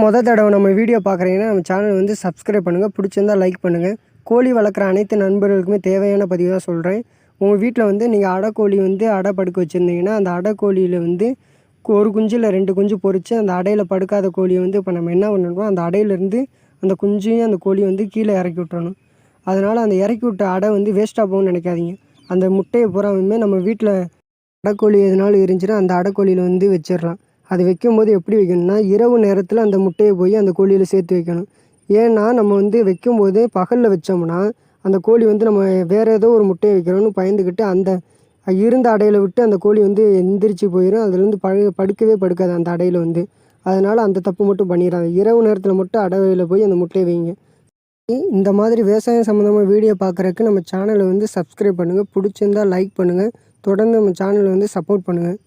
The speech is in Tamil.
மொத தடவை நம்ம வீடியோ பார்க்குறீங்கன்னா நம்ம சேனல் வந்து சப்ஸ்கிரைப் பண்ணுங்கள். பிடிச்சிருந்தா லைக் பண்ணுங்கள். கோழி வளர்க்குற அனைத்து நண்பர்களுக்குமே தேவையான பதிவு தான் சொல்கிறேன். உங்கள் வீட்டில் வந்து நீங்கள் அடைக்கோழி வந்து அடை படுக்க வச்சுருந்தீங்கன்னா அந்த அடைக்கோழியில் வந்து ஒரு குஞ்சு இல்லை 2 குஞ்சு பொரித்து அந்த அடையில் படுக்காத கோழியை வந்து இப்போ நம்ம என்ன பண்ணணுமோ அந்த அடையிலேருந்து அந்த குஞ்சையும் அந்த கோழியை வந்து கீழே இறக்கி விட்டுறணும். அதனால் அந்த இறக்கி விட்ட அடை வந்து வேஸ்ட்டாக போகும்னு நினைக்காதீங்க. அந்த முட்டையை பூராவுமே நம்ம வீட்டில் அடைக்கோழி எதுனாலும் இருந்துச்சுன்னா அந்த அடைக்கோழியில் வந்து வச்சிடலாம். அது வைக்கும்போது எப்படி வைக்கணும்னா இரவு நேரத்தில் அந்த முட்டையை போய் அந்த கோழியில் சேர்த்து வைக்கணும். ஏன்னா நம்ம வந்து வைக்கும்போது பகலில் வச்சோம்னா அந்த கோழி வந்து நம்ம வேறு ஏதோ ஒரு முட்டையை வைக்கிறோன்னு பயந்துக்கிட்டு அந்த இருந்த அடையில் விட்டு அந்த கோழி வந்து எந்திரிச்சு போயிடும். அதுலேருந்து படுக்கவே படுக்காது அந்த அடையில் வந்து. அதனால் அந்த தப்பு மட்டும் பண்ணிடாது. இரவு நேரத்தில் மட்டும் அடையில் போய் அந்த முட்டையை வைங்க. இந்த மாதிரி விவசாயம் சம்மந்தமாக வீடியோ பார்க்குறதுக்கு நம்ம சேனலை வந்து சப்ஸ்கிரைப் பண்ணுங்கள். பிடிச்சிருந்தால் லைக் பண்ணுங்கள். தொடர்ந்து நம்ம சேனலை வந்து சப்போர்ட் பண்ணுங்கள்.